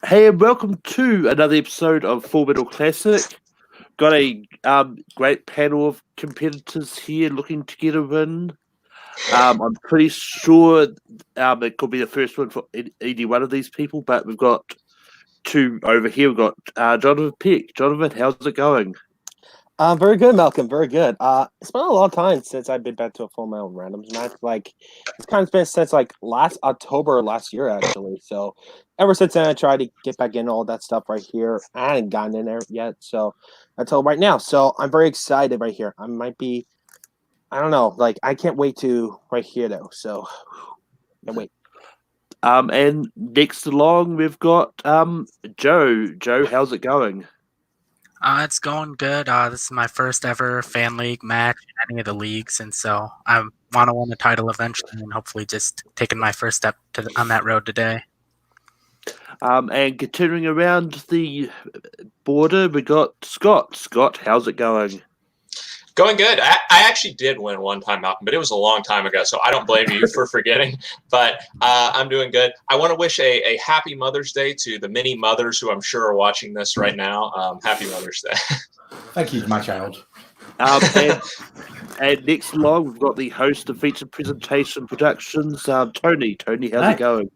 Hey, and welcome to another episode of Full Metal Classic. Got a great panel of competitors here looking to get a win. I'm pretty sure it could be the first one for any one of these people, but we've got two over here. We've got Jonathan Peck. Jonathan, how's it going? Very good, Malcolm. Very good. It's been a long time since I've been back to a Full Metal Randoms match. It's kind of been since last October last year, actually. So ever since then, I tried to get back into all that stuff right here. I hadn't gotten in there yet, so until right now. So I'm very excited right here. I don't know. I can't wait to right here though. So can't wait. And next along, we've got Joe. Joe, how's it going? It's going good. This is my first ever fan league match in any of the leagues, and so I want to win the title eventually, and hopefully just taking my first step on that road today. And continuing around the border, we got Scott. Scott, how's it going? Going good. I actually did win one time, Malcolm, but it was a long time ago, so I don't blame you for forgetting. But I'm doing good. I want to wish a happy Mother's Day to the many mothers who I'm sure are watching this right now. Happy Mother's Day. Thank you, my child. And next along, we've got the host of Featured Presentation Productions, Tony. Tony, how's it going?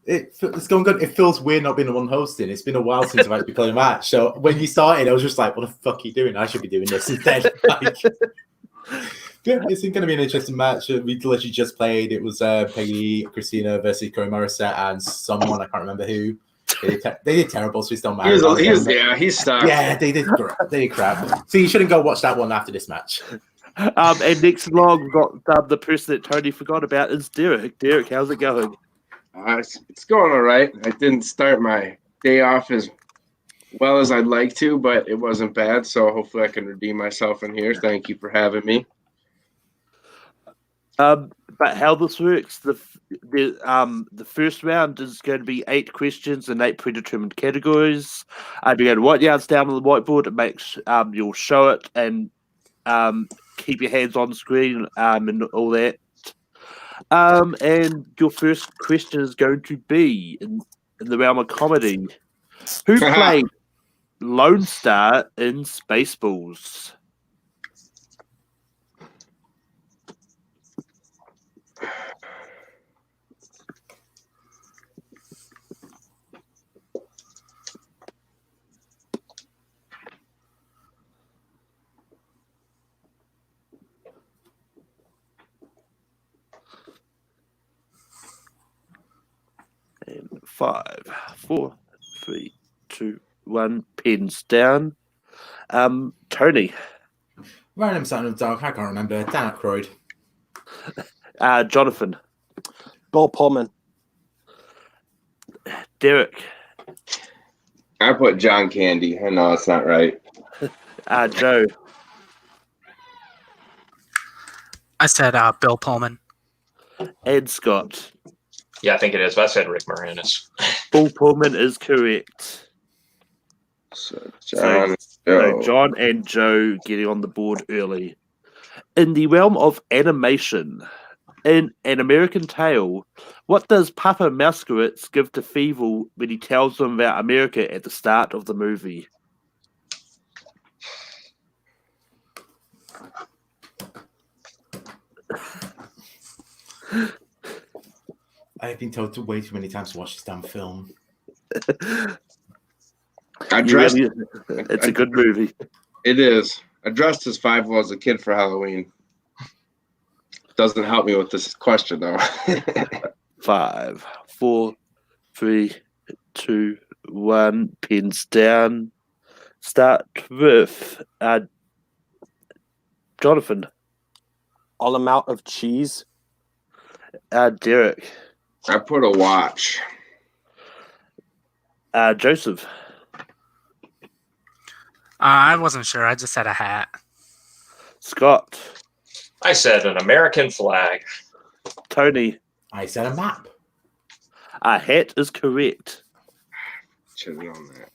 It's going good. It feels weird not being the one hosting. It's been a while since I've actually played a match. So when you started, I was just like, what the fuck are you doing? I should be doing this instead. Yeah, it's going to be an interesting match. We literally just played. It was Peggy Christina versus Corey Morissette and someone, I can't remember who. They did terrible, so it's still mad. He's stuck. Yeah, they did crap. So you shouldn't go watch that one after this match. And next along, we've got the person that Tony forgot about is Derek. Derek, how's it going? It's going all right. I didn't start my day off as well as I'd like to, but it wasn't bad. So hopefully I can redeem myself in here. Thank you for having me. But how this works, the first round is going to be 8 questions and 8 predetermined categories. You're going to write the answers down on the whiteboard. It makes you'll show it and keep your hands on the screen and all that. And your first question is going to be in the realm of comedy. Who played Lone Star in Spaceballs? And 5, 4, 3, 2, 1. Pens down. Tony. Random Sound of Dark. I can't remember. Dan Aykroyd. Jonathan. Bill Pullman. Derek. I put John Candy. I know it's not right. Joe. I said Bill Pullman. And Scott. Yeah, I think it is. But I said Rick Moranis. Bill Pullman is correct. So John and Joe getting on the board early. In the realm of animation, in An American Tail, what does Papa Mousewitz give to Fievel when he tells them about America at the start of the movie? I've been told to way too many times to watch this damn film. It's a good movie. It is. I dressed as Fievel as a kid for Halloween. Doesn't help me with this question, though. 5, 4, 3, 2, 1. Pins down. Start with Jonathan. All amount of cheese. Derek. I put a watch. Joseph. I wasn't sure. I just said a hat. Scott. I said an American flag. Tony. I said a map. A hat is correct. Should have known that.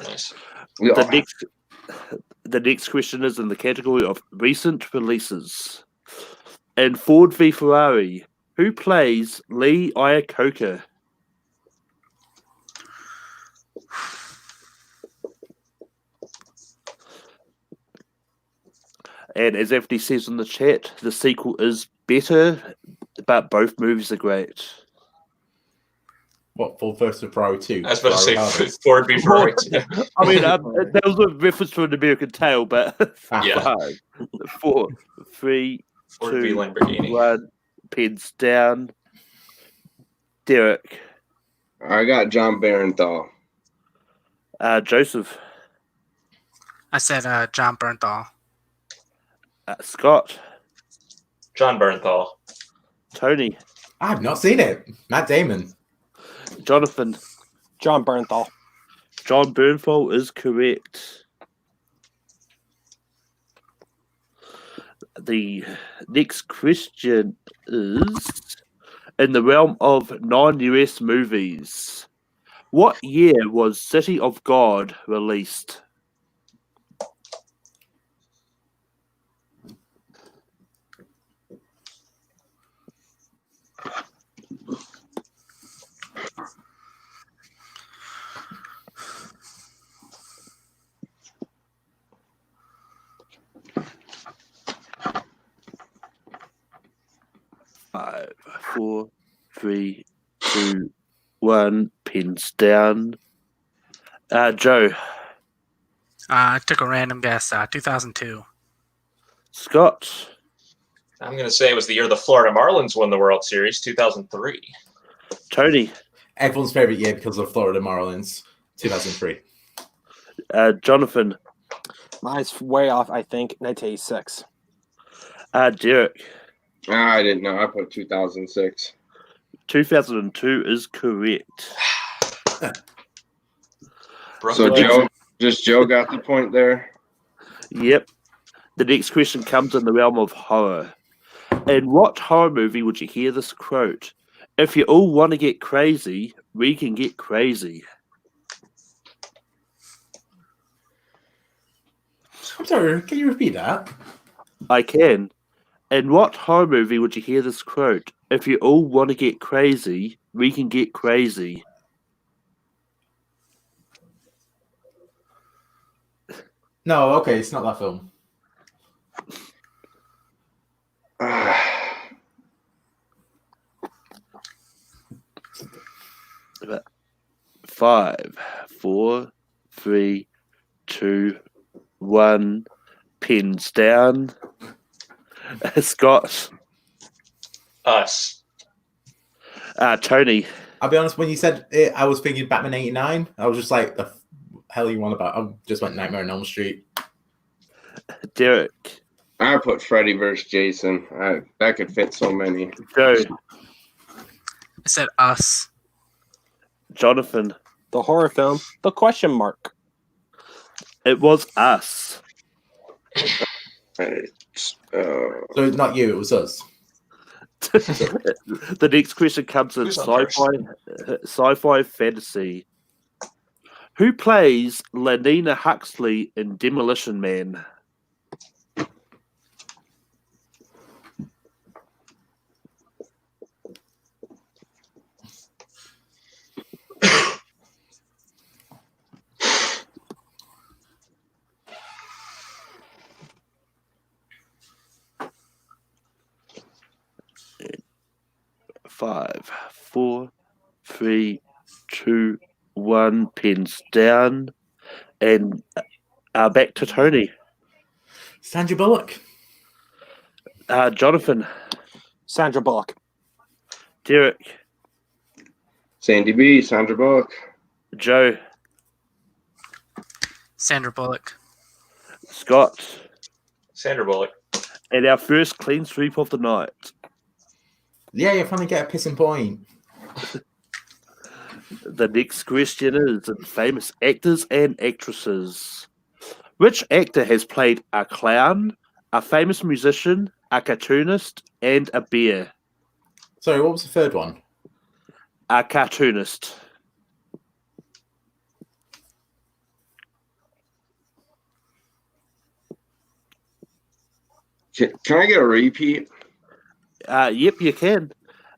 Nice. The next question is in the category of recent releases. In Ford v Ferrari, who plays Lee Iacocca? And as Anthony says in the chat, the sequel is better, but both movies are great. What, Ford versus Ferrari 2? I was about to say Ferrari Harvest? Ford v Ferrari. too. I mean, that was a reference to an American Tale, but Yeah. 5, 4, 3, Ford v 2, Lamborghini. 1, pins down. Derek, I got John Barenthal. Joseph, I said John Bernthal. Scott, John Bernthal. Tony, I've not seen it. Matt Damon. Jonathan. John Bernthal. John Bernthal is correct. The next question is in the realm of non-US movies. What year was City of God released? Five, 4, 3, 2, 1. Pins down. Joe, I took a random guess. 2002. Scott, I'm going to say it was the year the Florida Marlins won the World Series, 2003. Tony, Everyone's favorite year because of Florida Marlins, 2003. Jonathan, Mine's way off, I think, 1986. Derek. I didn't know. I put 2006. 2002 is correct. So Joe got the point there. Yep. The next question comes in the realm of horror. In what horror movie would you hear this quote? If you all want to get crazy, we can get crazy. I'm sorry, can you repeat that? I can. In what horror movie would you hear this quote? If you all want to get crazy, we can get crazy. No, okay, it's not that film. 5, 4, 3, 2, 1. Pins down. Scott. Us. Tony. I'll be honest, when you said it, I was thinking Batman 89. I was just like, the hell you want about? I just went Nightmare on Elm Street. Derek. I put Freddy versus Jason. That could fit so many. Joe. I said Us. Jonathan. The horror film, The Question Mark. It was Us. So it's not you, it was us. The next question comes in Who's on sci-fi fantasy. Who plays Lanina Huxley in Demolition Man? Five, 4, 3, 2, 1. Pins down. And back to Tony. Sandra Bullock. Jonathan. Sandra Bullock. Derek. Sandy B, Sandra Bullock. Joe. Sandra Bullock. Scott. Sandra Bullock. And our first clean sweep of the night. Yeah, you finally get a pissing point. The next question is in famous actors and actresses. Which actor has played a clown, a famous musician, a cartoonist, and a bear? Sorry, what was the third one? A cartoonist. Can I get a repeat? Yep, you can.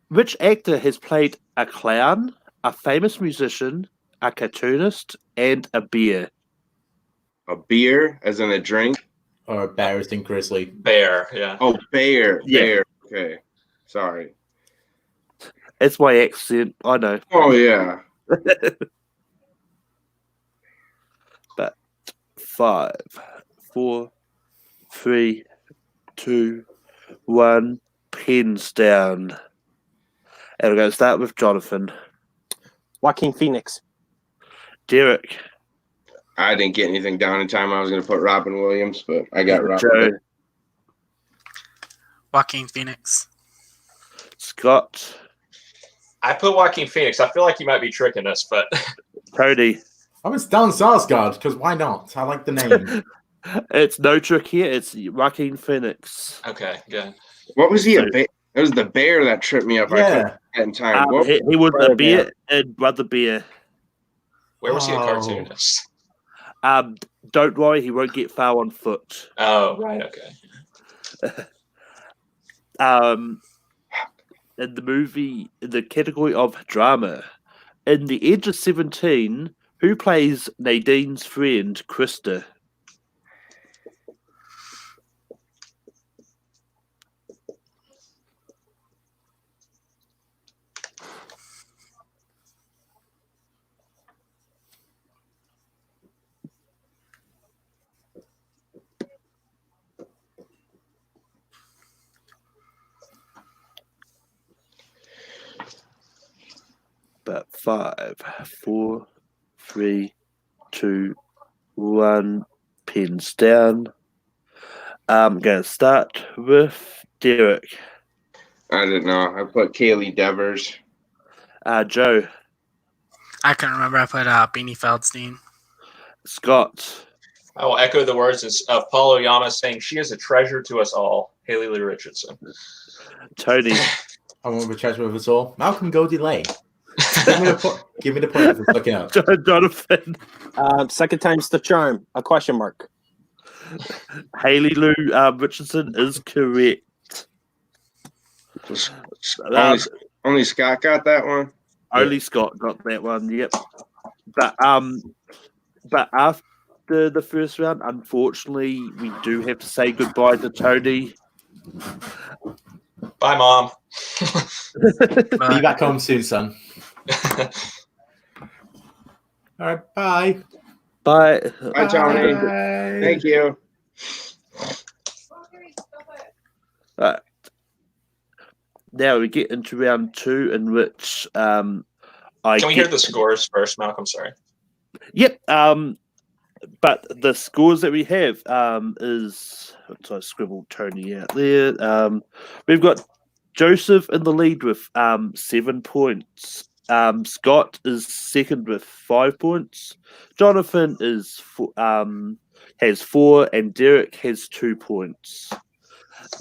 Which actor has played a clown, a famous musician, a cartoonist, and a bear? A beer, as in a drink? Or Bears and Grizzly. Bear. Yeah. Oh, Bear. Yeah. Bear. Okay. Sorry. It's my accent. I know. Oh, yeah. But 5, 4, 3, 2, 1. Pins down. And we're going to start with Jonathan. Joaquin Phoenix. Derek. I didn't get anything down in time. I was going to put Robin Williams, but I got Robin. Joe. Joaquin Phoenix. Scott. I put Joaquin Phoenix. I feel like you might be tricking us, but Cody. I was Stellan Skarsgård because why not? I like the name. It's no trick here. It's Joaquin Phoenix. okay, good. What was he? It was the bear that tripped me up. I couldn't Yeah. get that in time. What- He was Brother a bear in Brother Bear. Where was he a Oh. cartoonist? Don't worry, he won't get far on foot. Oh, right. Okay. In the movie, in the category of drama, in The Edge of 17, who plays Nadine's friend, Krista? But 5, 4, 3, 2, 1. Pins down. I'm going to start with Derek. I didn't know. I put Kaylee Devers. Joe. I couldn't remember. I put Beanie Feldstein. Scott. I will echo the words of Paul Oyama saying she is a treasure to us all. Haley Lee Richardson. Tony. I want to be treasure with us all. Malcolm Goldie Lane. Give me the point if it's looking up. Jonathan. Second time's the charm. A question mark. Haley Lou Richardson is correct. Only Scott got that one. Only Scott got that one. Yep. But after the first round, unfortunately, we do have to say goodbye to Tony. Bye, Mom. Be back home soon, son. All right, bye. Bye. Bye, Tony. Bye. Thank you. Now we get into round 2, in which I Can we hear the scores first, Malcolm? Sorry. Yep. But the scores that we have is, so I scribbled Tony out there. We've got Joseph in the lead with 7 points. Scott is second with 5 points. Jonathan is has 4, and Derek has 2 points.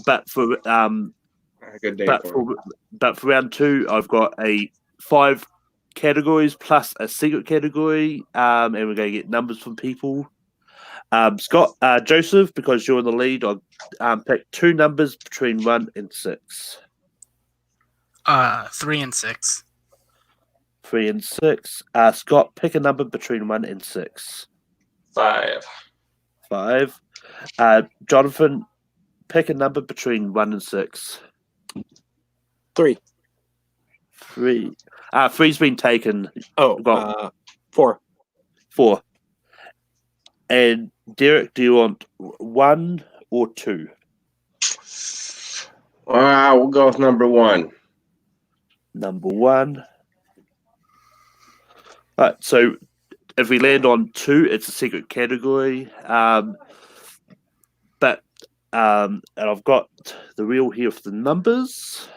But for A good day for him. but for round 2, I've got 5 categories plus a secret category, and we're going to get numbers from people. Joseph, because you're in the lead, I'll pick 2 numbers between 1 and 6. 3 and 6. 3 and 6. Scott, pick a number between 1 and 6. 5. 5. Jonathan, pick a number between 1 and 6. 3. 3. 3's been taken. Oh, 4. 4. And Derek, do you want 1 or 2? We'll go with number 1. Number 1. Right, so if we land on 2, it's a secret category. And I've got the wheel here for the numbers.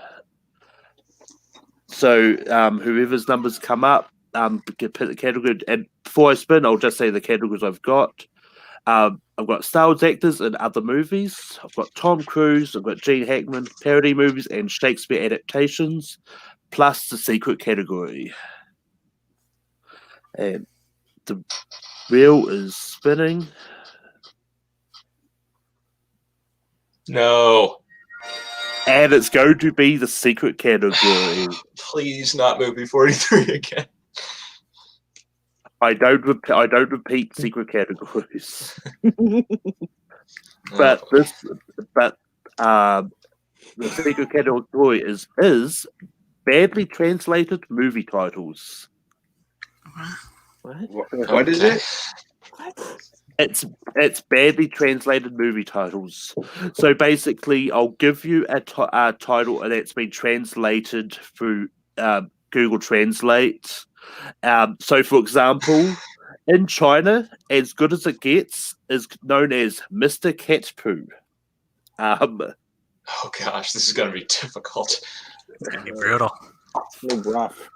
So whoever's numbers come up, can pick the category. And before I spin, I'll just say the categories I've got. I've got Star Wars actors and other movies. I've got Tom Cruise. I've got Gene Hackman, parody movies and Shakespeare adaptations, plus the secret category. And the wheel is spinning. No. And it's going to be the secret category. Please not movie 43 again. I don't repeat secret categories. But the secret category is badly translated movie titles. What is it? It's badly translated movie titles. So basically, I'll give you a title that's been translated through Google Translate. So, for example, in China, As Good as It Gets is known as Mr. Cat Poo. Oh gosh, this is going to be difficult. It's gonna be brutal. Rough.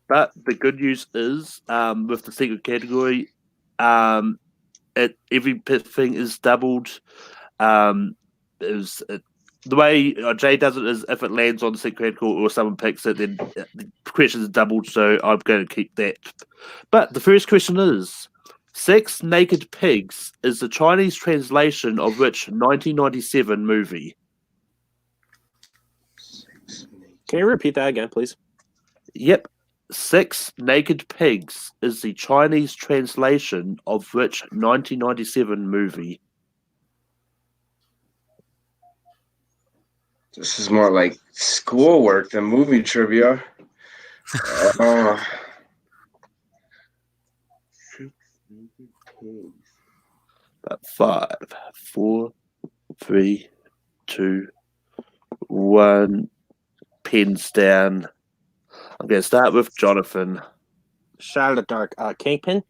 But the good news is, with the secret category, everything is doubled. The way Jay does it is if it lands on the secret category or someone picks it, then the question is doubled. So I'm going to keep that. But the first question is: Six Naked Pigs is the Chinese translation of which 1997 movie? Can you repeat that again, please? Yep. Six Naked Pigs is the Chinese translation of which 1997 movie? This is more like schoolwork than movie trivia. About 5, 4, 3, 2, 1. Pins down. I'm going to start with Jonathan. Shot in the dark. Kingpin.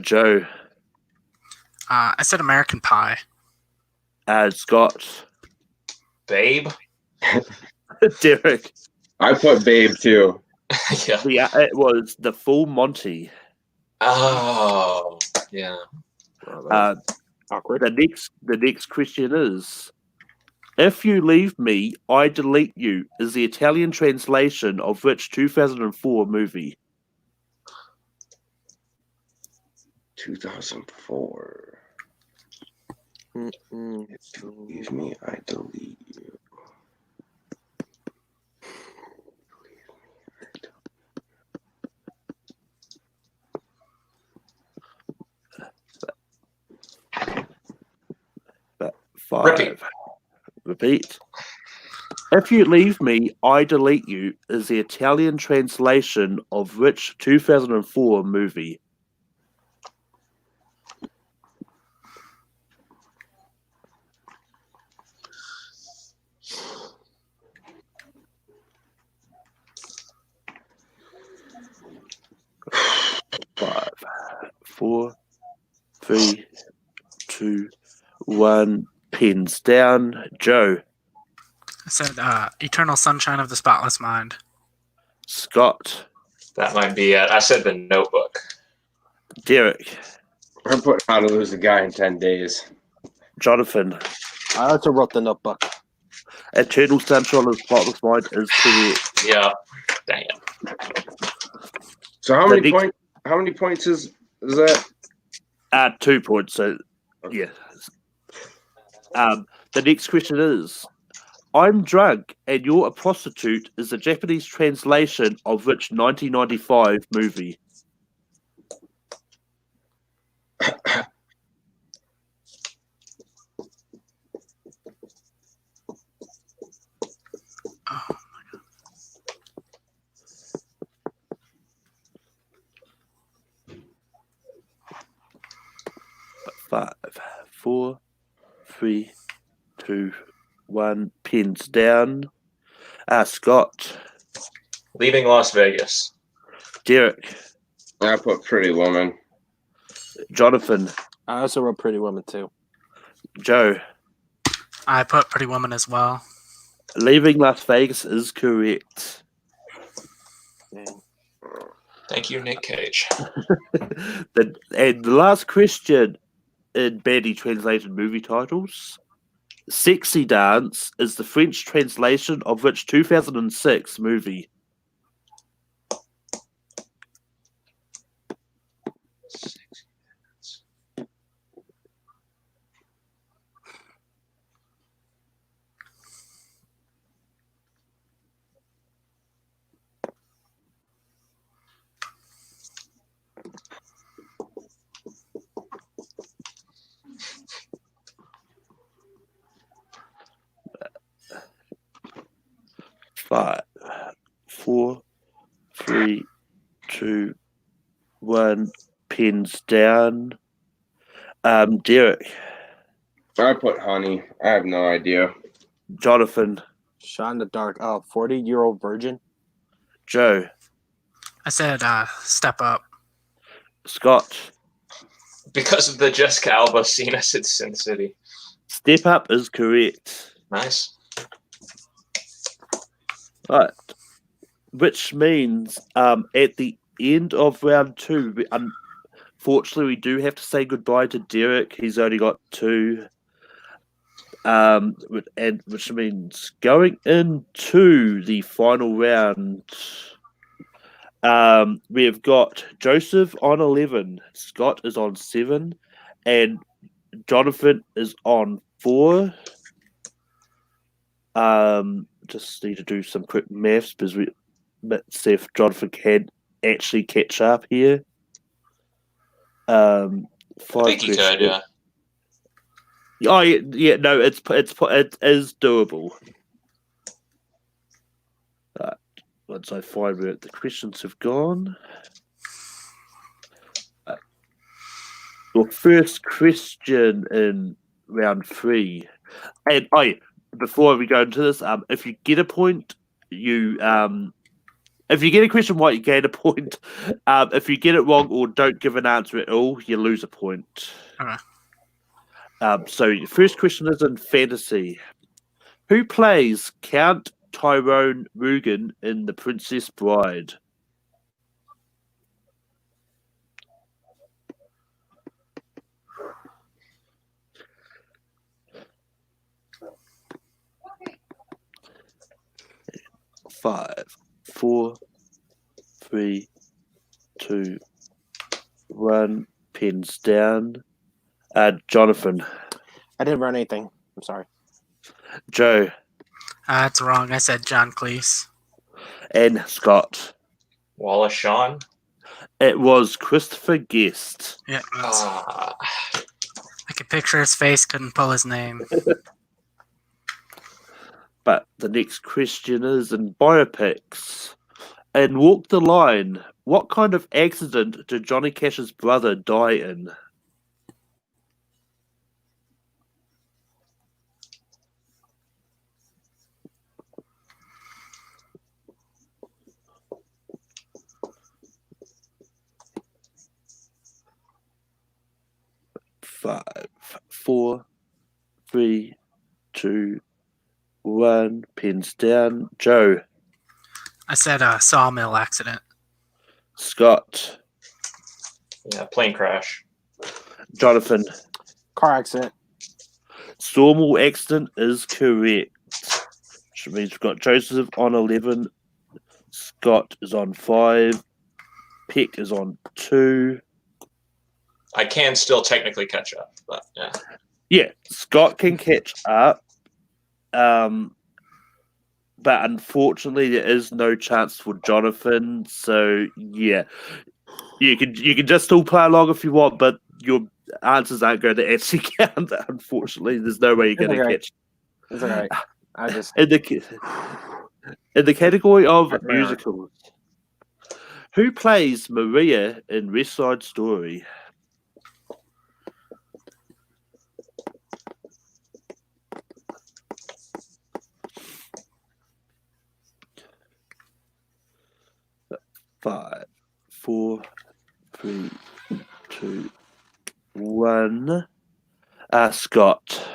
Joe. I said American Pie. Scott. Babe? Derek. I put Babe too. Yeah. It was The Full Monty. Oh, yeah. Awkward. The next question is: If You Leave Me, I Delete You is the Italian translation of which 2004 movie? 2004. If you leave me, I delete you. Five. Repeat. If You Leave Me, I Delete You is the Italian translation of which 2004 movie? Five, 4, 3, 2, 1. Pins down. Joe. I said Eternal Sunshine of the Spotless Mind. Scott. That might be it. I said The Notebook. Derek. I put How to Lose a Guy in 10 Days. Jonathan. I also wrote The Notebook. Eternal Sunshine of the Spotless Mind is correct. Yeah. Dang it. So how many points is that? 2 points. So yeah. The next question is: I'm Drunk and You're a Prostitute is the Japanese translation of which 1995 movie? Oh, 5, 4, 3, 2, 1. Pins down. Scott. Leaving Las Vegas. Derek. I put Pretty Woman. Jonathan. I also wrote Pretty Woman too. Joe. I put Pretty Woman as well. Leaving Las Vegas is correct. Thank you, Nick Cage. And the last question in badly translated movie titles: Sexy Dance is the French translation of which 2006 movie? 5, 4, 3, 2, 1. Pins down. Derek, I put honey. I have no idea. Jonathan, Shot in the dark. Oh, 40-year-old virgin. Joe, I said step up. Scott. Because of the Jessica Alba scene, I said Sin City. Step Up is correct. Nice. Right. Which means at the end of round 2, unfortunately, we do have to say goodbye to Derek. He's only got 2. And which means going into the final round, we've got Joseph on 11, Scott is on 7, and Jonathan is on 4. Just need to do some quick maths because let's see if Jonathan can actually catch up here. 5 I think he could, questions. yeah. Oh yeah, no, it is doable. Once I find where the questions have gone. Your first question in round 3, and before we go into this, if you get a point, if you get a question right, you gain a point. If you get it wrong or don't give an answer at all, you lose a point. Okay. So your first question is in fantasy. Who plays Count Tyrone Rugen in The Princess Bride? Five, 4, 3, 2, 1. Pens down. Jonathan. I didn't run anything. I'm sorry. Joe. That's wrong. I said John Cleese. And Scott. Wallace Shawn. It was Christopher Guest. Yeah, I could picture his face, couldn't pull his name. But the next question is in biopics. In Walk the Line, what kind of accident did Johnny Cash's brother die in? Five, 4, 3, 2, 1. Pens down. Joe. I said sawmill accident. Scott. Yeah, plane crash. Jonathan. Car accident. Sawmill accident is correct. Which means we've got Joseph on 11. Scott is on 5. Peck is on 2. I can still technically catch up, but yeah. Yeah, Scott can catch up. But unfortunately, there is no chance for Jonathan. So yeah, you can just still play along if you want, but your answers aren't going to actually count. Unfortunately, there's no way you're going to catch. It's all right. I just In the category of musicals, who plays Maria in West Side Story? Five, 4, 3, 2, 1. Scott.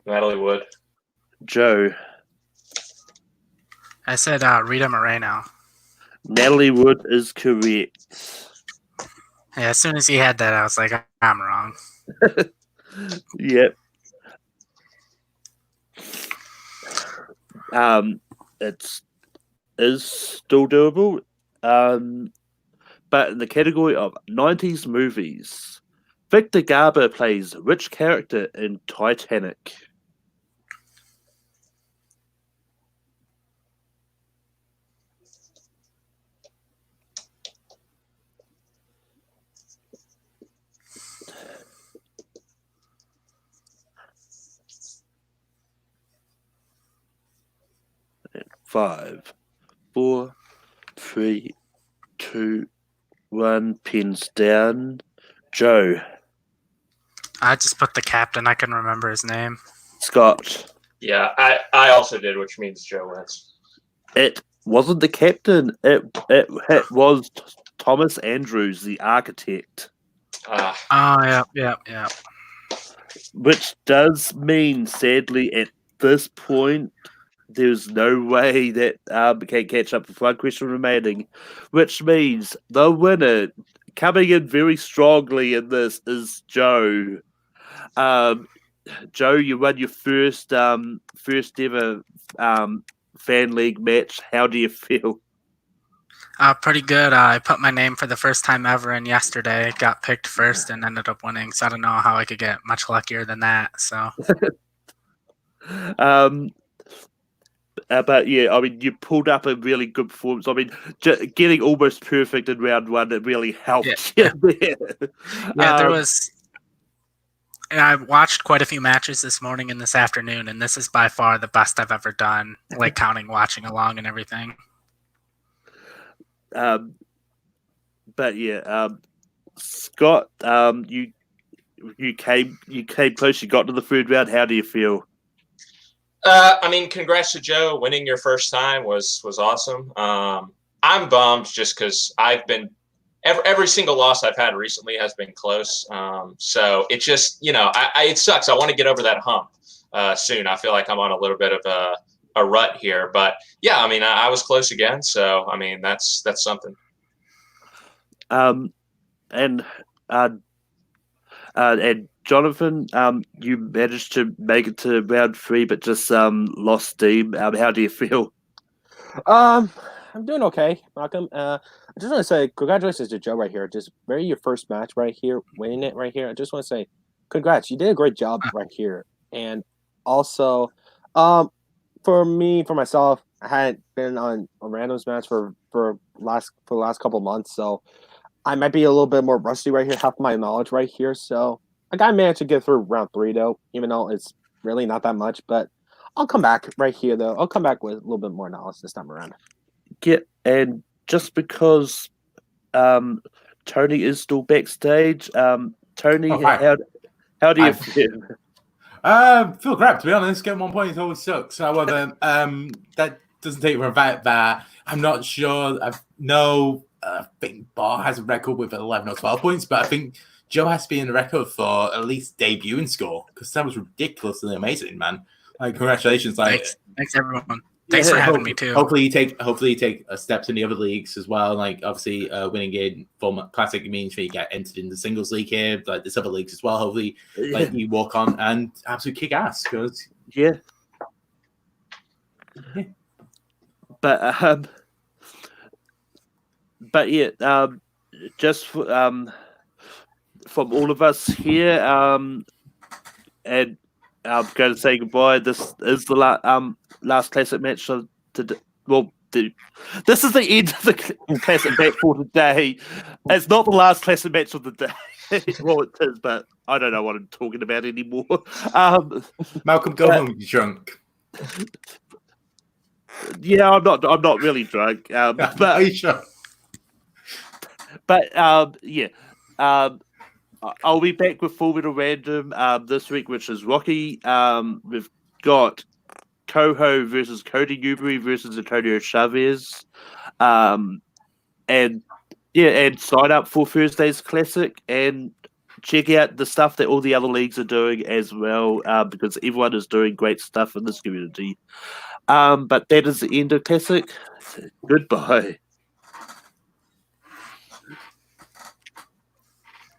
Natalie Wood. Joe. I said Rita Moreno. Natalie Wood is correct. Yeah, as soon as he had that, I was like, I'm wrong. Yep. It is still doable. But in the category of 90s movies, Victor Garber plays which character in Titanic? 5, 4, 3, 2, 1. Pins down. Joe. I just put the captain. I can remember his name. Scott. Yeah, I also did, which means Joe wins. It wasn't the captain. It was Thomas Andrews, the architect. Oh, yeah. Which does mean, sadly, at this point, there's no way that can catch up with one question remaining. Which means the winner, coming in very strongly in this, is Joe. Joe, you won your first ever fan league match. How do you feel? Pretty good. I put my name for the first time ever in yesterday. Got picked first and ended up winning. So I don't know how I could get much luckier than that. So, but yeah, I mean, you pulled up a really good performance. I mean, getting almost perfect in round one, it really helped. Yeah. Yeah, there was. I watched quite a few matches this morning and this afternoon, and this is by far the best I've ever done. Like counting, watching along, and everything. But yeah, Scott, you came close. You got to the third round. How do you feel? I mean, congrats to Joe. Winning your first time was awesome. I'm bummed just because I've been every single loss I've had recently has been close. So it just it sucks. I want to get over that hump soon. I feel like I'm on a little bit of a rut here, but yeah, I mean, I was close again. So I mean, that's something. And Jonathan, you managed to make it to round 3, but just lost steam. How do you feel? I'm doing okay, Malcolm. I just want to say congratulations to Joe right here. Just your first match right here, winning it right here. I just want to say congrats. You did a great job right here. And also, for myself, I hadn't been on a randoms match for the last couple months, so I might be a little bit more rusty right here, half my knowledge right here. So I got managed to get through round 3 though, even though it's really not that much. But I'll come back right here though. I'll come back with a little bit more knowledge this time around. Yeah, and just because Tony is still backstage, Tony, how do you feel? Feel great, to be honest. Getting 1 point always sucks. However, that doesn't take from the fact that I'm not sure. I think Bar has a record with 11 or 12 points, but I think Joe has to be in the record for at least debut and score because that was ridiculously amazing, man. Like, congratulations! Like, thanks everyone. Thanks for having me too. Hopefully you take steps in the other leagues as well. Like, obviously, winning in format classic means you get entered in the singles league here, like there's other leagues as well. Hopefully, like you walk on and absolutely kick ass. Because but yeah, just from all of us here, and I'm going to say goodbye. This is the last classic match of today. Well, this is the end of the classic match for today. It's not the last classic match of the day. Well, it is, but I don't know what I'm talking about anymore. Malcolm, go home, you drunk. Yeah, I'm not really drunk. But are you sure? But yeah. I'll be back with Full Metal Random this week, which is Rocky. We've got Coho versus Cody Newberry versus Antonio Chavez. And sign up for Thursday's Classic and check out the stuff that all the other leagues are doing as well, because everyone is doing great stuff in this community. But that is the end of Classic. Goodbye.